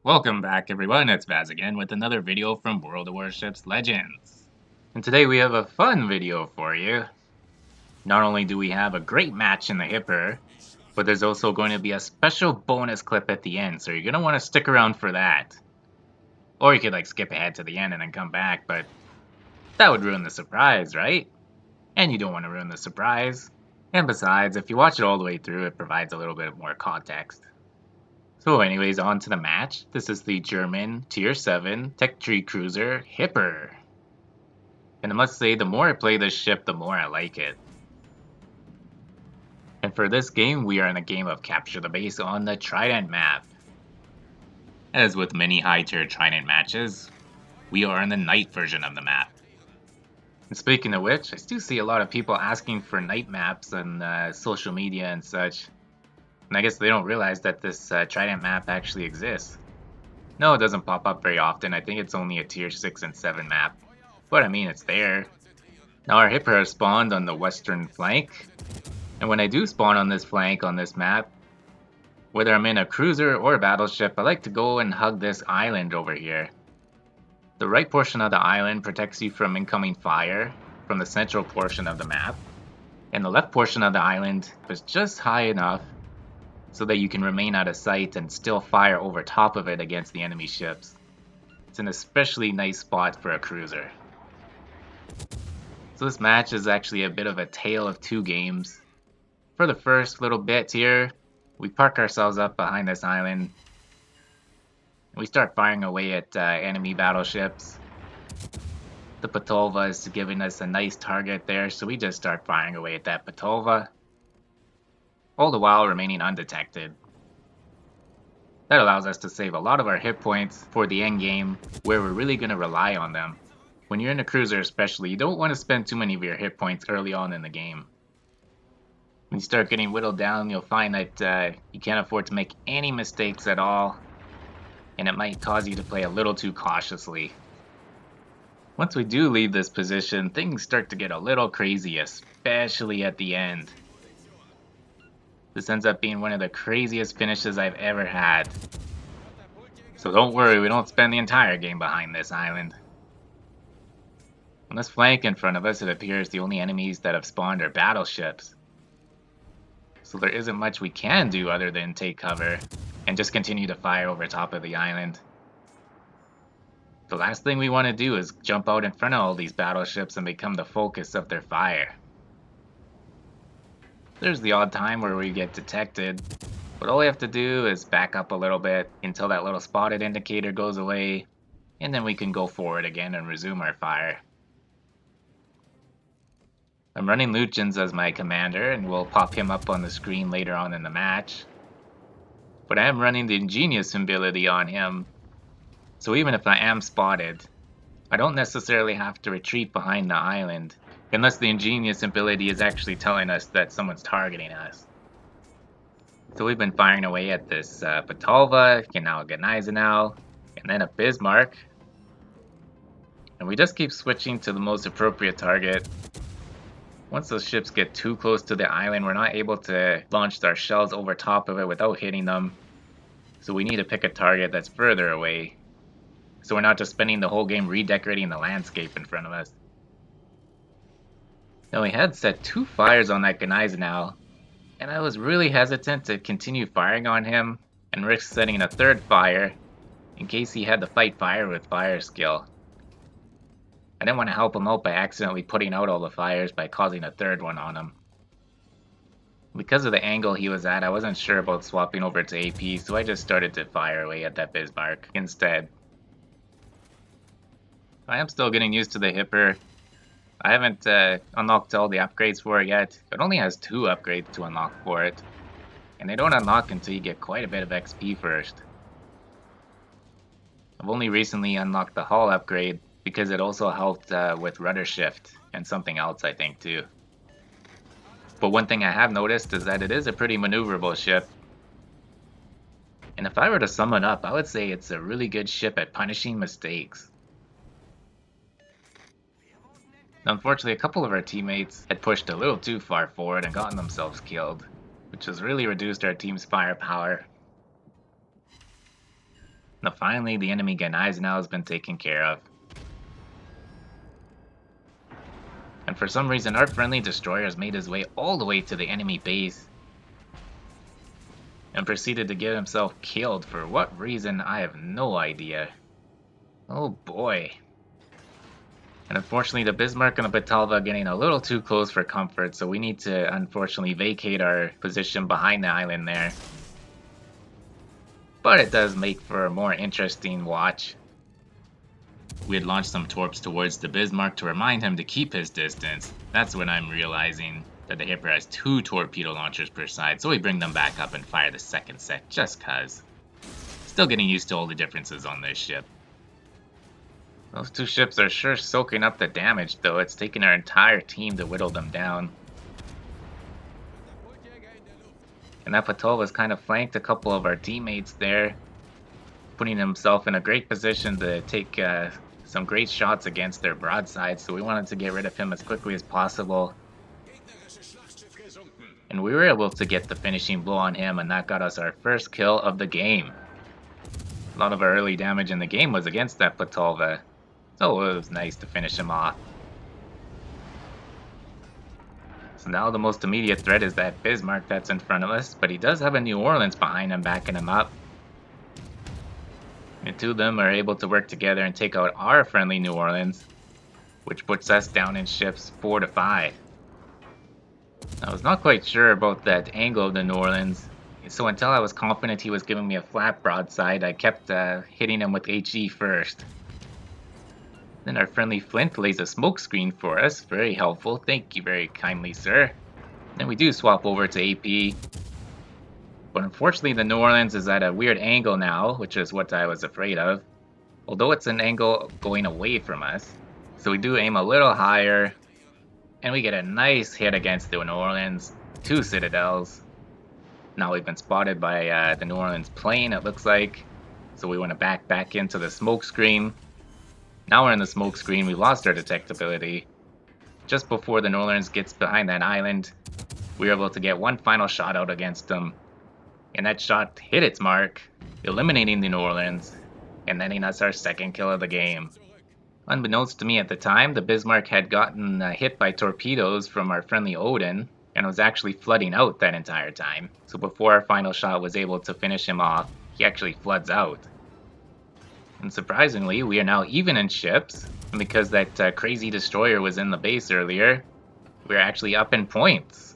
Welcome back everyone, it's Vaz again with another video from World of Warships Legends. And today we have a fun video for you. Not only do we have a great match in the Hipper, but there's also going to be a special bonus clip at the end, so you're going to want to stick around for that. Or you could skip ahead to the end and then come back, but that would ruin the surprise, right? And you don't want to ruin the surprise. And besides, if you watch it all the way through, it provides a little bit more context. So anyways, on to the match. This is the German Tier 7 Tech Tree Cruiser Hipper. And I must say, the more I play this ship, the more I like it. And for this game, we are in a game of Capture the Base on the Trident map. As with many high-tier Trident matches, we are in the night version of the map. And speaking of which, I still see a lot of people asking for night maps on social media and such. And I guess they don't realize that this Trident map actually exists. No, it doesn't pop up very often. I think it's only a tier 6 and 7 map. But I mean, it's there. Now our Hipper has spawned on the western flank. And when I do spawn on this flank on this map, whether I'm in a cruiser or a battleship, I like to go and hug this island over here. The right portion of the island protects you from incoming fire from the central portion of the map. And the left portion of the island is just high enough so that you can remain out of sight and still fire over top of it against the enemy ships. It's an especially nice spot for a cruiser. So this match is actually a bit of a tale of two games. For the first little bit here, we park ourselves up behind this island. We start firing away at enemy battleships. The Patolva is giving us a nice target there, so we just start firing away at that Patolva, all the while remaining undetected. That allows us to save a lot of our hit points for the end game, where we're really going to rely on them. When you're in a cruiser especially, you don't want to spend too many of your hit points early on in the game. When you start getting whittled down, you'll find that you can't afford to make any mistakes at all, and it might cause you to play a little too cautiously. Once we do leave this position, things start to get a little crazy, especially at the end. This ends up being one of the craziest finishes I've ever had. So don't worry, we don't spend the entire game behind this island. On this flank in front of us, it appears the only enemies that have spawned are battleships. So there isn't much we can do other than take cover and just continue to fire over top of the island. The last thing we want to do is jump out in front of all these battleships and become the focus of their fire. There's the odd time where we get detected, but all we have to do is back up a little bit until that little spotted indicator goes away, and then we can go forward again and resume our fire. I'm running Luchins as my commander, and we'll pop him up on the screen later on in the match. But I am running the Ingenious ability on him, so even if I am spotted, I don't necessarily have to retreat behind the island, unless the Ingenious ability is actually telling us that someone's targeting us. So we've been firing away at this Patolva, and now a Gneisenau, and then a Bismarck. And we just keep switching to the most appropriate target. Once those ships get too close to the island, we're not able to launch our shells over top of it without hitting them. So we need to pick a target that's further away, so we're not just spending the whole game redecorating the landscape in front of us. Now we had set 2 fires on that Gneisenau, and I was really hesitant to continue firing on him and risk setting a 3rd fire in case he had to fight fire with fire skill. I didn't want to help him out by accidentally putting out all the fires by causing a 3rd one on him. Because of the angle he was at, I wasn't sure about swapping over to AP, so I just started to fire away at that Bismarck instead. I am still getting used to the Hipper. I haven't unlocked all the upgrades for it yet. It only has 2 upgrades to unlock for it, and they don't unlock until you get quite a bit of XP first. I've only recently unlocked the hull upgrade because it also helped with rudder shift and something else I think too. But one thing I have noticed is that it is a pretty maneuverable ship. And if I were to sum it up, I would say it's a really good ship at punishing mistakes. Unfortunately, a couple of our teammates had pushed a little too far forward and gotten themselves killed, which has really reduced our team's firepower. Now finally, the enemy Gneisenau has been taken care of. And for some reason, our friendly destroyer has made his way all the way to the enemy base and proceeded to get himself killed. For what reason, I have no idea. Oh boy. And unfortunately, the Bismarck and the Batalva are getting a little too close for comfort, so we need to unfortunately vacate our position behind the island there. But it does make for a more interesting watch. We had launched some torps towards the Bismarck to remind him to keep his distance. That's when I'm realizing that the Hipper has 2 torpedo launchers per side, so we bring them back up and fire the second set just cuz. Still getting used to all the differences on this ship. Those 2 ships are sure soaking up the damage, though. It's taken our entire team to whittle them down. And that Patolva's kind of flanked a couple of our teammates there, putting himself in a great position to take some great shots against their broadside, so we wanted to get rid of him as quickly as possible. And we were able to get the finishing blow on him, and that got us our first kill of the game. A lot of our early damage in the game was against that Patolva, so it was nice to finish him off. So now the most immediate threat is that Bismarck that's in front of us, but he does have a New Orleans behind him backing him up. The 2 of them are able to work together and take out our friendly New Orleans, which puts us down in ships 4 to 5. I was not quite sure about that angle of the New Orleans, so until I was confident he was giving me a flat broadside, I kept hitting him with HE first. Then our friendly Flint lays a smoke screen for us, very helpful, thank you very kindly, sir. Then we do swap over to AP. But unfortunately the New Orleans is at a weird angle now, which is what I was afraid of. Although it's an angle going away from us. So we do aim a little higher, and we get a nice hit against the New Orleans. 2 citadels. Now we've been spotted by the New Orleans plane, it looks like. So we want to back into the smoke screen. Now we're in the smoke screen, we lost our detectability. Just before the New Orleans gets behind that island, we were able to get one final shot out against them. And that shot hit its mark, eliminating the New Orleans, and netting us our second kill of the game. Unbeknownst to me at the time, the Bismarck had gotten hit by torpedoes from our friendly Odin, and was actually flooding out that entire time. So before our final shot was able to finish him off, he actually floods out. And surprisingly, we are now even in ships, and because that crazy destroyer was in the base earlier, we're actually up in points.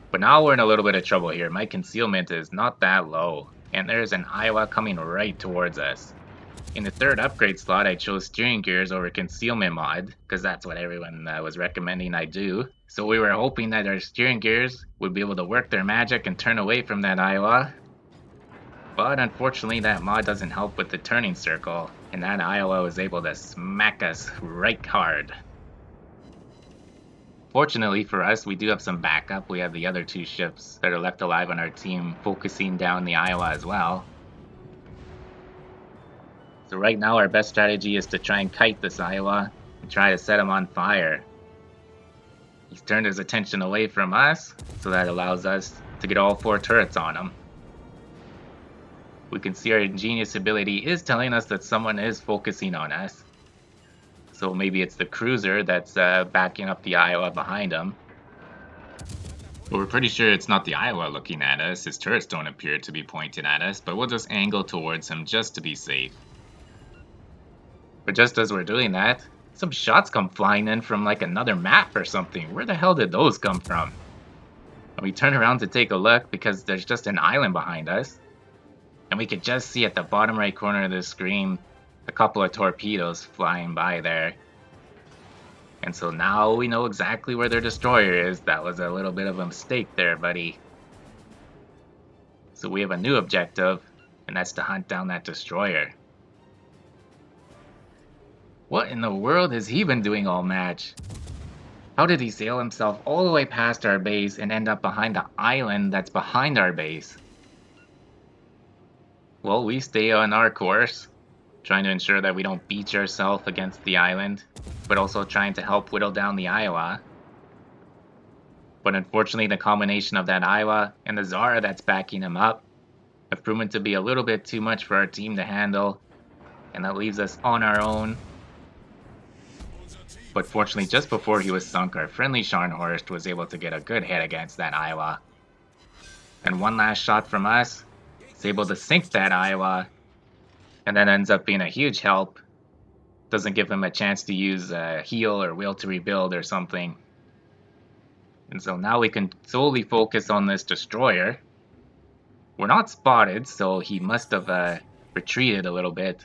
But now we're in a little bit of trouble here. My concealment is not that low, and there's an Iowa coming right towards us. In the 3rd upgrade slot, I chose steering gears over concealment mod, because that's what everyone was recommending I do. So we were hoping that our steering gears would be able to work their magic and turn away from that Iowa. But unfortunately that mod doesn't help with the turning circle, and that Iowa was able to smack us right hard. Fortunately for us, we do have some backup. We have the other 2 ships that are left alive on our team focusing down the Iowa as well. So right now our best strategy is to try and kite this Iowa and try to set him on fire. He's turned his attention away from us, so that allows us to get all 4 turrets on him. We can see our ingenious ability is telling us that someone is focusing on us. So maybe it's the cruiser that's backing up the Iowa behind him. But we're pretty sure it's not the Iowa looking at us. His turrets don't appear to be pointed at us, but we'll just angle towards him just to be safe. But just as we're doing that, some shots come flying in from like another map or something. Where the hell did those come from? And we turn around to take a look because there's just an island behind us. And we could just see at the bottom right corner of the screen a couple of torpedoes flying by there. And so now we know exactly where their destroyer is. That was a little bit of a mistake there, buddy. So we have a new objective, and that's to hunt down that destroyer. What in the world has he been doing all match? How did he sail himself all the way past our base and end up behind the island that's behind our base? Well, we stay on our course, trying to ensure that we don't beach ourselves against the island, but also trying to help whittle down the Iowa. But unfortunately, the combination of that Iowa and the Zara that's backing him up have proven to be a little bit too much for our team to handle, and that leaves us on our own. But fortunately, just before he was sunk, our friendly Scharnhorst was able to get a good hit against that Iowa. And one last shot from us is able to sink that Iowa, and that ends up being a huge help. Doesn't give him a chance to use a heal or will to rebuild or something. And so now we can solely focus on this destroyer. We're not spotted, so he must have retreated a little bit.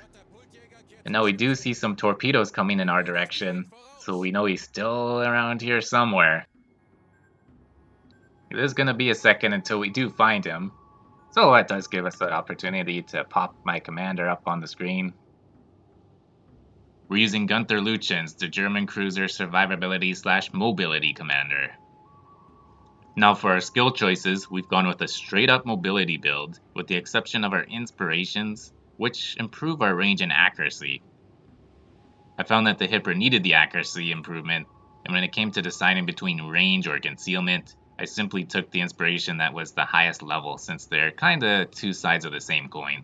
And now we do see some torpedoes coming in our direction, so we know he's still around here somewhere. It is going to be a second until we do find him, so that does give us the opportunity to pop my commander up on the screen. We're using Gunther Lütjens, the German cruiser survivability/mobility commander. Now for our skill choices, we've gone with a straight up mobility build, with the exception of our inspirations, which improve our range and accuracy. I found that the Hipper needed the accuracy improvement, and when it came to deciding between range or concealment, I simply took the inspiration that was the highest level, since they're kinda two sides of the same coin.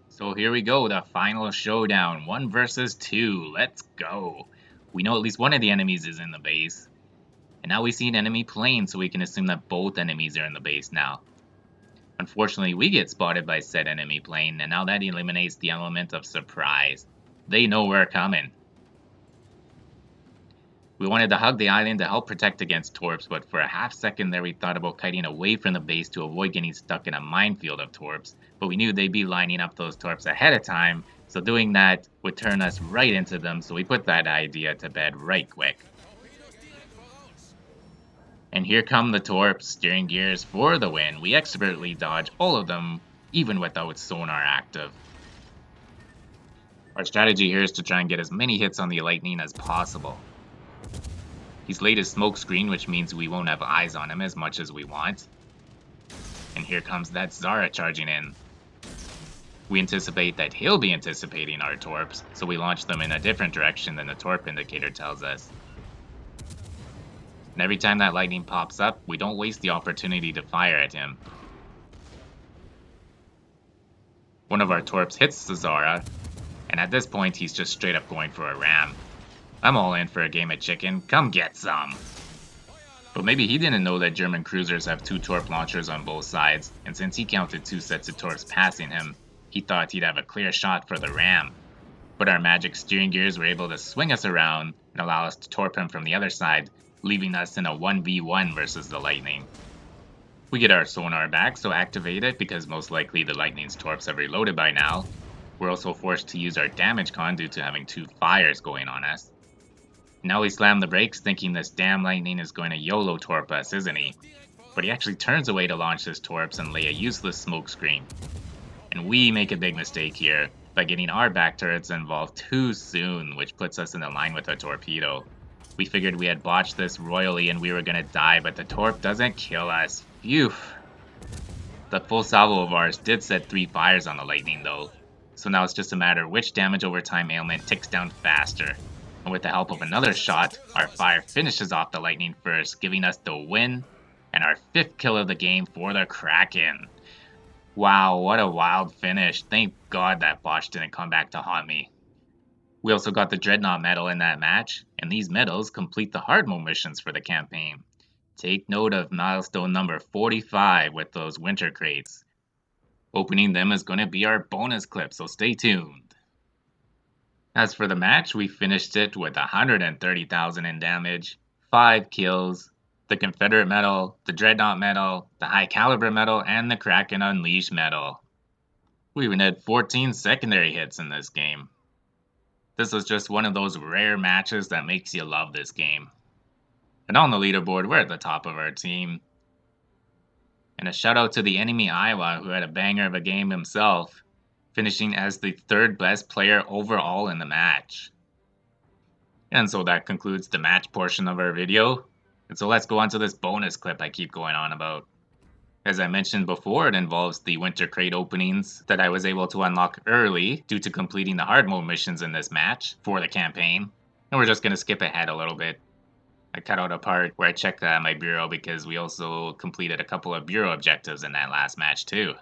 So here we go, the final showdown, 1 versus 2, let's go! We know at least one of the enemies is in the base, and now we see an enemy plane, so we can assume that both enemies are in the base now. Unfortunately, we get spotted by said enemy plane, and now that eliminates the element of surprise. They know we're coming. We wanted to hug the island to help protect against torps, but for a half second there we thought about kiting away from the base to avoid getting stuck in a minefield of torps, but we knew they'd be lining up those torps ahead of time, so doing that would turn us right into them, so we put that idea to bed right quick. And here come the torps, steering gears for the win. We expertly dodge all of them, even without sonar active. Our strategy here is to try and get as many hits on the Lightning as possible. He's laid his smoke screen, which means we won't have eyes on him as much as we want. And here comes that Zara charging in. We anticipate that he'll be anticipating our torps, so we launch them in a different direction than the torp indicator tells us. And every time that lightning pops up, we don't waste the opportunity to fire at him. One of our torps hits the Zara, and at this point he's just straight up going for a ram. I'm all in for a game of chicken, come get some! But maybe he didn't know that German cruisers have 2 torp launchers on both sides, and since he counted 2 sets of torps passing him, he thought he'd have a clear shot for the ram. But our magic steering gears were able to swing us around and allow us to torp him from the other side, leaving us in a 1v1 versus the Lightning. We get our sonar back, so activate it because most likely the Lightning's torps have reloaded by now. We're also forced to use our damage con due to having 2 fires going on us. Now we slam the brakes thinking this damn Lightning is going to YOLO torp us, isn't he? But he actually turns away to launch his torps and lay a useless smokescreen. And we make a big mistake here by getting our back turrets involved too soon, which puts us in the line with a torpedo. We figured we had botched this royally and we were gonna die, but the torp doesn't kill us. Phew! The full salvo of ours did set 3 fires on the Lightning though, so now it's just a matter which damage over time ailment ticks down faster. And with the help of another shot, our fire finishes off the Lightning first, giving us the win, and our 5th kill of the game for the Kraken. Wow, what a wild finish. Thank God that botch didn't come back to haunt me. We also got the Dreadnought medal in that match, and these medals complete the hard mode missions for the campaign. Take note of milestone number 45 with those winter crates. Opening them is going to be our bonus clip, so stay tuned. As for the match, we finished it with 130,000 in damage, 5 kills, the Confederate medal, the Dreadnought medal, the High Caliber medal, and the Kraken Unleashed medal. We even had 14 secondary hits in this game. This was just one of those rare matches that makes you love this game. And on the leaderboard, we're at the top of our team. And a shout out to the enemy Iowa, who had a banger of a game himself, finishing as the 3rd best player overall in the match. And so that concludes the match portion of our video. And so let's go on to this bonus clip I keep going on about. As I mentioned before, it involves the winter crate openings that I was able to unlock early due to completing the hard mode missions in this match for the campaign. And we're just going to skip ahead a little bit. I cut out a part where I checked my bureau because we also completed a couple of bureau objectives in that last match too.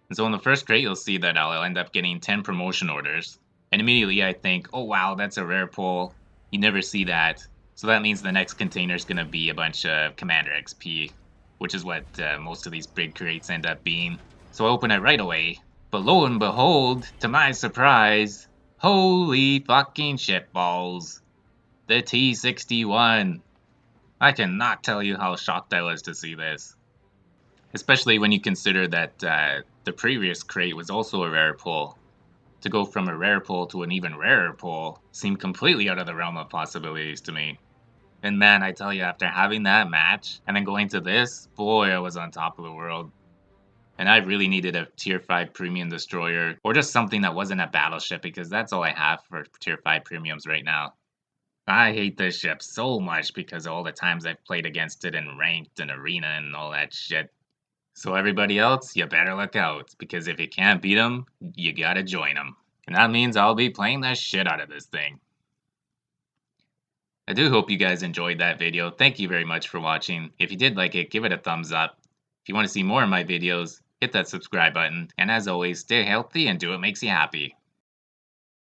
And so in the first crate, you'll see that I'll end up getting 10 promotion orders. And immediately I think, oh wow, that's a rare pull. You never see that. So that means the next container is going to be a bunch of Commander XP, which is what most of these big crates end up being. So I open it right away. But lo and behold, to my surprise, holy fucking shitballs. The T-61. I cannot tell you how shocked I was to see this. Especially when you consider that the previous crate was also a rare pull. To go from a rare pull to an even rarer pull seemed completely out of the realm of possibilities to me. And man, I tell you, after having that match and then going to this, boy, I was on top of the world. And I really needed a tier 5 premium destroyer or just something that wasn't a battleship because that's all I have for tier 5 premiums right now. I hate this ship so much because of all the times I've played against it in ranked and arena and all that shit. So everybody else, you better look out, because if you can't beat them, you gotta join them. And that means I'll be playing the shit out of this thing. I do hope you guys enjoyed that video. Thank you very much for watching. If you did like it, give it a thumbs up. If you want to see more of my videos, hit that subscribe button. And as always, stay healthy and do what makes you happy.